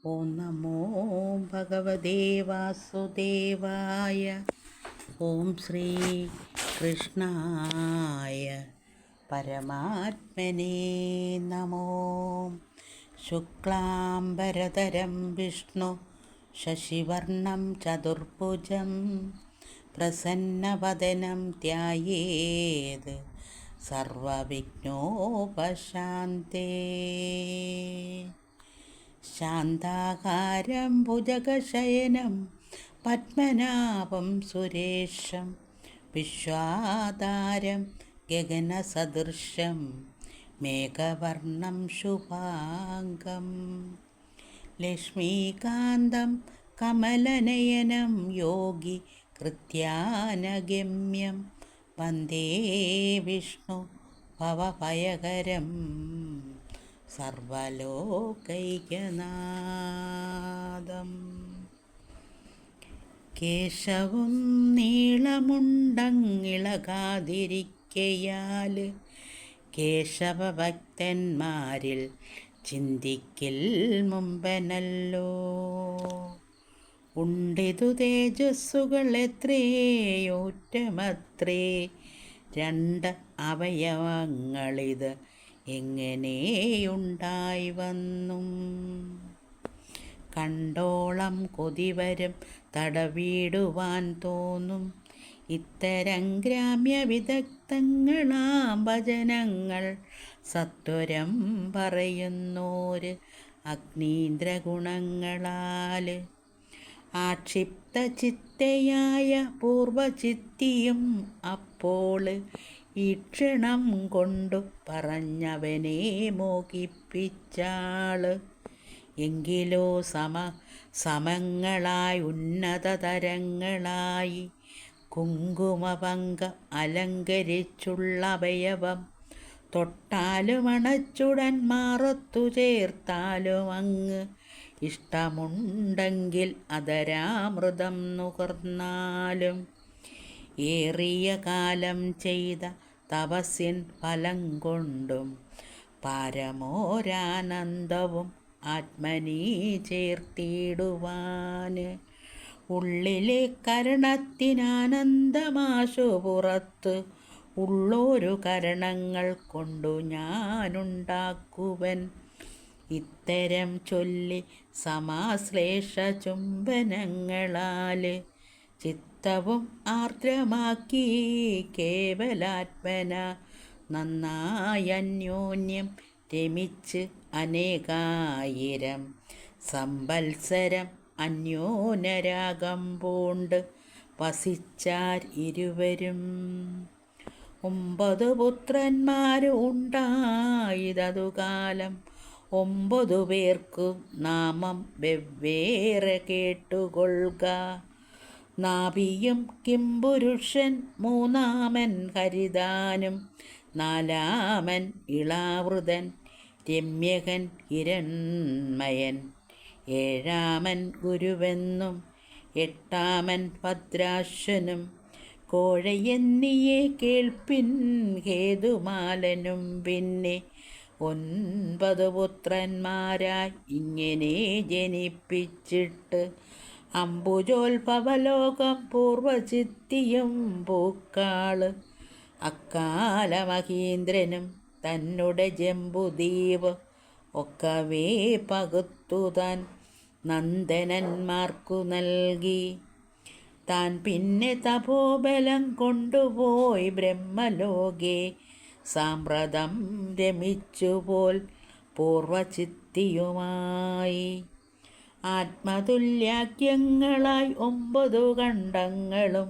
ഓം നമോ ഭഗവതേ വാസുദേവായ. ഓം ശ്രീ കൃഷ്ണായ പരമാത്മനേ നമോ. ശുക്ലാംബരധരം വിഷ്ണു ശശിവർണം ചതുർഭുജം പ്രസന്നവദനം ധ്യായേത് സർവവിഘ്നോപശാന്തേ. ശാന്താകാരം ഭുജഗശയനം പത്മനാഭം സുരേശം വിശ്വാധാരം ഗഗനസദൃശം മേഘവർണം ശുഭാംഗം ലക്ഷ്മീകാന്തം കമലനയനം യോഗി കൃത്യാനഗമ്യം വന്ദേ വിഷ്ണു ഭവഭയകരം സർവലോകൈകനാഥം. കേശവും നീളമുണ്ടങ്ങിളകാതിരിക്കയാൽ കേശവഭക്തന്മാരിൽ ചിന്തിക്കിൽ മുമ്പനല്ലോ. ഉണ്ടിതു തേജസ്സുകൾ എത്രയോറ്റമത്രേ, രണ്ട് അവയവങ്ങളിത് എങ്ങനെയുണ്ടായി വന്നും. കണ്ടോളം കൊതിവരും തടവിടുവാൻ തോന്നും ഇത്തരം ഗ്രാമ്യ വിദഗ്ധങ്ങളാം ഭജനങ്ങൾ സത്വരം പറയുന്നോര് അഗ്നീന്ദ്രഗുണങ്ങളാൽ. ആക്ഷിപ്ത ചിത്തയായ പൂർവചിത്തിയും അപ്പോൾ ഈക്ഷണം കൊണ്ടു പറഞ്ഞവനെ മോഹിപ്പിച്ചാള്. എങ്കിലോ സമങ്ങളായി ഉന്നതതരങ്ങളായി കുങ്കുമപങ്ക അലങ്കരിച്ചുള്ള അവയവം തൊട്ടാലും അണച്ചുടൻ മാറത്തു ചേർത്താലും അങ്ങ് ഇഷ്ടമുണ്ടെങ്കിൽ അതരാമൃതം നുകർന്നാലും. ഏറിയ കാലം ചെയ്ത തപസ്സിൻ ഫലം കൊണ്ടും പാരമോരാനന്ദവും ആത്മനീ ചേർത്തിടുവാന്. ഉള്ളിലെ കരണത്തിനാനന്ദമാശു പുറത്ത് ഉള്ളൊരു കരണങ്ങൾ കൊണ്ടു ഞാനുണ്ടാക്കുവൻ. ഇത്തരം ചൊല്ലി സമാശ്ലേഷ ചുംബനങ്ങളാൽ ചിത്തവും ആർദ്രമാക്കി കേവലാത്മന നന്നായി അന്യോന്യം രമിച്ച് അനേകായിരം സംവത്സരം അന്യോന്യരാഗം പൂണ്ട് വസിച്ചാർ ഇരുവരും. 9 പുത്രന്മാരും ഉണ്ടായതു കാലം 9 പേർക്കു നാമം വെവ്വേറെ കേട്ടുകൊള്ളുക. നാഭിയും കിംപുരുഷൻ, മൂന്നാമൻ ഹരിതാനും, നാലാമൻ ഇളാവൃതൻ, രമ്യകൻ ഹിരൺമയൻ, ഏഴാമൻ ഗുരുവെന്നും, എട്ടാമൻ ഭദ്രാശ്വനും, കോഴയെന്നിയെ കേൾപ്പിൻ ഹേതുമാലനും. പിന്നെ 9 പുത്രന്മാരായി ഇങ്ങനെ ജനിപ്പിച്ചിട്ട് അംബുജോത്ഭവലോകം പൂർവചിത്തിയും പൂക്കാള്. അക്കാല മഹീന്ദ്രനും തന്നുടെ ജംബുദ്വീപ് ഒക്കവേ പകുത്തുതാൻ നന്ദനന്മാർക്കു നൽകി. താൻ പിന്നെ തപോബലം കൊണ്ടുപോയി ബ്രഹ്മലോകെ സാമ്പ്രതം രമിച്ചുപോൽ പൂർവചിത്തിയുമായി. ആത്മതുല്യാഖ്യങ്ങളായി 9 ഖണ്ഡങ്ങളും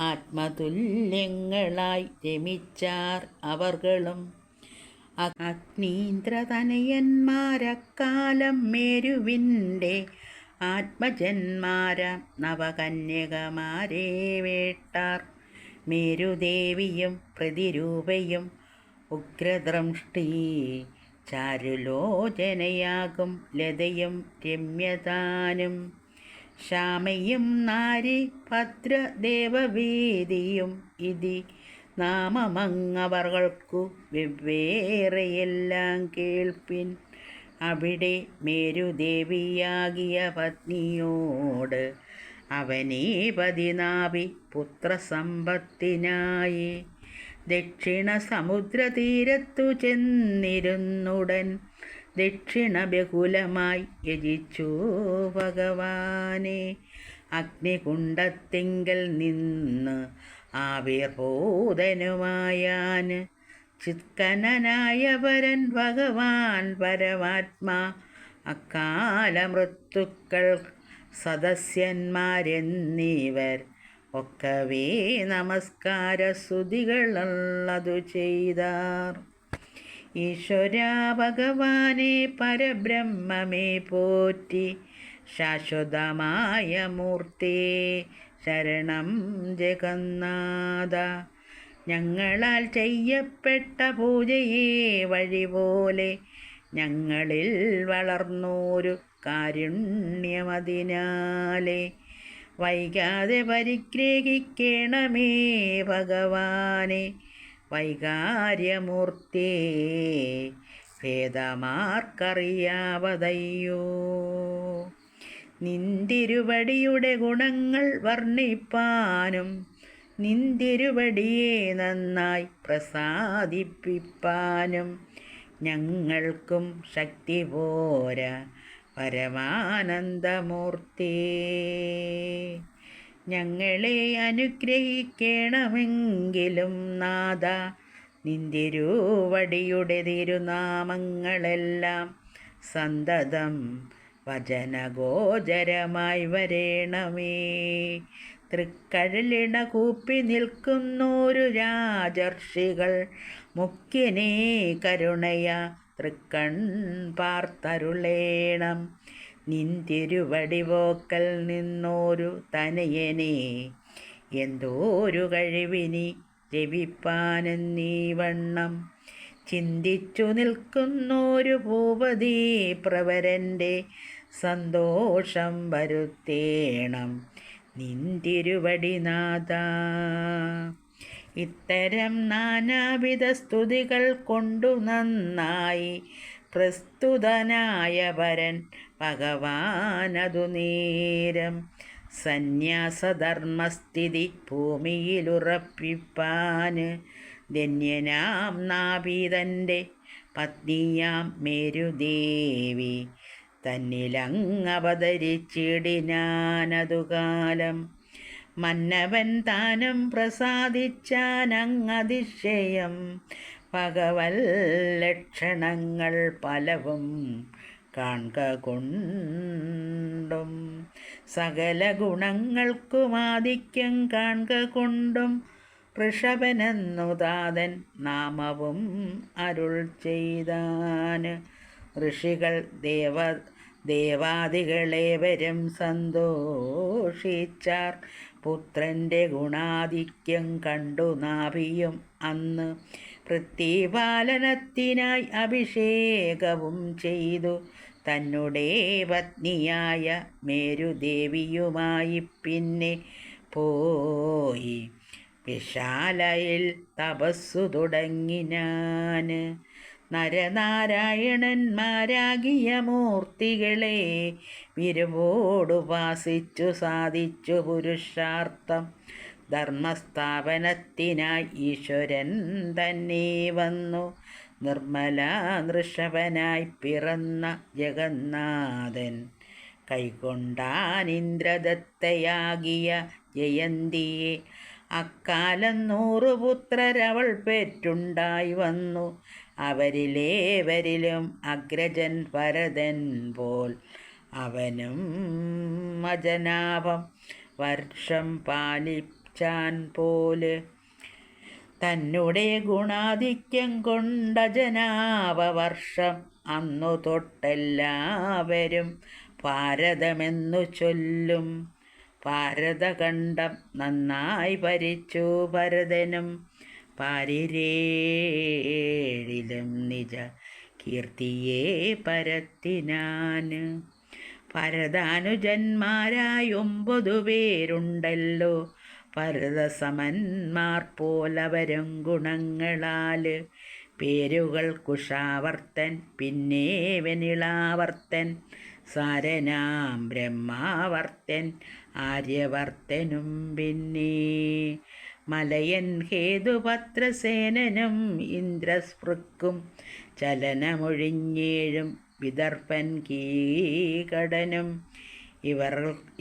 ആത്മതുല്യങ്ങളായി രമിച്ചാർ അവർകളും. അഗ്നീന്ദ്രതനയന്മാരക്കാലം മേരുവിൻ്റെ ആത്മജന്മാരാം നവകന്യകമാരെ വേട്ടാർ. മേരുദേവിയും പ്രതിരൂപയും ഉഗ്രദ്രംഷ്ടി ചാരുലോചനയാകും ലതയും രമ്യതാനും. ശ്യാമയും നാരി ഭദ്രദേവവേദിയും ഇതി നാമമങ്ങവർകൾക്കു വെവ്വേറെയെല്ലാം കേൾപ്പിൻ. അവിടെ മേരുദേവിയാകിയ പത്നിയോട് അവനീ 14 പുത്രസമ്പത്തിനായി ദക്ഷിണ സമുദ്രതീരത്തു ചെന്നിരുന്നുടൻ ദക്ഷിണ ബഹുലമായി യജിച്ചു ഭഗവാനെ. അഗ്നികുണ്ഡത്തിങ്കൽ നിന്ന് ആവിർഭൂതനുമായാൻ ചിത്കനനായ പരൻ ഭഗവാൻ പരമാത്മാ. അക്കാലമൃത്തുക്കൾ സദസ്യന്മാരെന്നിവർ ഒക്കവേ നമസ്കാര സ്തുതികളുള്ളതു ചെയ്താർ. ഈശ്വരാ ഭഗവാനെ പരബ്രഹ്മമേ പോറ്റി ശാശ്വതമായ മൂർത്തിയെ ശരണം ജഗന്നാഥ. ഞങ്ങളാൽ ചെയ്യപ്പെട്ട പൂജയെ വഴിപോലെ ഞങ്ങളിൽ വളർന്നോരു കാരുണ്യമതിനാലെ വൈകാതെ പരിഗ്രഹിക്കണമേ ഭഗവാനെ. വൈകാര്യമൂർത്തിയെ ഭേദമാർക്കറിയാവതയ്യോ. നിന്തിരുവടിയുടെ ഗുണങ്ങൾ വർണ്ണിപ്പാനും നിന്തിരുവടിയെ നന്നായി പ്രസാദിപ്പിപ്പാനും ഞങ്ങൾക്കും ശക്തി പോരാ പരമാനന്ദമൂർത്തിയേ. ഞങ്ങളെ അനുഗ്രഹിക്കണമെങ്കിലും നാഥ, നിന്തിരുവടിയുടെ തിരുനാമങ്ങളെല്ലാം സന്തതം വചനഗോചരമായി വരേണമേ. തൃക്കഴലിണ കൂപ്പി നിൽക്കുന്നോരു രാജർഷികൾ മുഖ്യനേ കരുണയ തൃക്കൺ പാർത്തരുളേണം. നിന്തിരുവടിവോക്കൽ നിന്നോരു തനയനെ എന്തോരു കഴിവിനി ജപിപ്പാനെന്നീ വണ്ണം ചിന്തിച്ചു നിൽക്കുന്നോരു ഭൂപതി പ്രവരൻ്റെ സന്തോഷം വരുത്തേണം നിന്തിരുവടിനാഥ. ഇത്തരം നാനാവിധ സ്തുതികൾ കൊണ്ടു നന്നായി പ്രസ്തുതനായ വരൻ ഭഗവാനതു നേരം സന്യാസധർമ്മസ്ഥിതി ഭൂമിയിലുറപ്പിപ്പാന് ധന്യനാം നാപീതൻ്റെ പത്നിയാം മേരുദേവി തന്നിലങ്ങവതരിച്ചിടിനാനതുകാലം. മന്നവൻ താനം പ്രസാദിച്ചാനങ്ങതിശയം ഭഗവൽ ലക്ഷണങ്ങൾ പലവും കാൺക കൊണ്ടും സകല ഗുണങ്ങൾക്കുമാധിക്യം കാൺക കൊണ്ടും ഋഷഭനെന്നു താതൻ നാമവും അരുൾ ചെയ്താൻ. ഋഷികൾ ദേവാദികളേവരും സന്തോഷിച്ചാർ. പുത്രൻ്റെ ഗുണാധിക്യം കണ്ടു നാഭിയും അന്ന് പ്രതിപാലനത്തിനായി അഭിഷേകവും ചെയ്തു തന്നെ പത്നിയായ മേരുദേവിയുമായി പിന്നെ പോയി വിശാലയിൽ തപസ്സു തുടങ്ങിനാൻ. നരനാരായണന്മാരാകിയ മൂർത്തികളെ വിരുവോടുപാസിച്ചു സാധിച്ചു പുരുഷാർത്ഥം. ധർമ്മസ്ഥാപനത്തിനായി ഈശ്വരൻ തന്നെ വന്നു നിർമ്മല നൃഷഭനായി പിറന്ന ജഗന്നാഥൻ കൈകൊണ്ടാനിന്ദ്രദത്തയാകിയ ജയന്തിയെ. അക്കാലം 100 പുത്രരവൾ പെറ്റുണ്ടായി വന്നു. അവരിലേവരിലും അഗ്രജൻ ഭരതൻ പോൽ അവനും അജനാഭം വർഷം പാലിച്ചാൻ പോല്. തന്നെ ഗുണാധിക്യം കൊണ്ടജനാഭവർഷം അന്നു തൊട്ടെല്ലാവരും ഭാരതമെന്നു ചൊല്ലും. ഭാരതഖണ്ഡം നന്നായി ഭരിച്ചു ഭരതനും പാരിരേഴിലും നിജ കീർത്തിയെ പരത്തിനാൻ. ഭരതാനുജന്മാരായി 9 പേരുണ്ടല്ലോ. ഭരതസമന്മാർ പോലവരും ഗുണങ്ങളാൽ പേരുകൾ കുഷാവർത്തൻ പിന്നെ വെനിളാവർത്തൻ സാരനാം ബ്രഹ്മാവർത്തൻ ആര്യവർത്തനും പിന്നെ മലയൻ ഹേതുപത്രസേനനും ഇന്ദ്രസ്പൃക്കും ചലനമൊഴിഞ്ഞേഴും വിദർഭൻ കീകടനും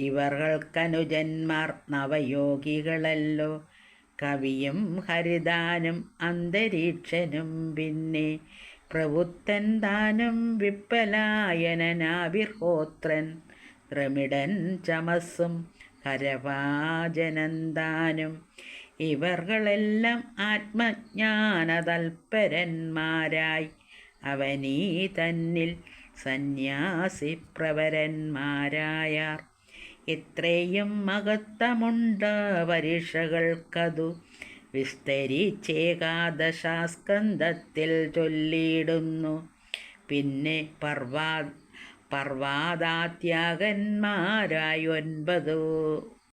ഇവർകൾക്കനുജന്മാർ നവയോഗികളല്ലോ കവിയും ഹരിതാനും അന്തരീക്ഷനും പിന്നെ പ്രവുത്തൻ താനും വിപ്പലായനനാവിർഹോത്രൻ ദ്രമിഡൻ ചമസ്സും ഹരവാജനന്താനും ഇവർകളെല്ലാം ആത്മജ്ഞാനതൽപരന്മാരായി അവനീ തന്നിൽ സന്യാസിപ്രവരന്മാരായാർ ഇത്രയും മഹത്തമുണ്ട് പരീക്ഷകൾക്കതു വിസ്തരിച്ചേകാദശാസ്കന്ധത്തിൽ ചൊല്ലിയിടുന്നു പിന്നെ പർവാദാത്യാഗന്മാരായി 9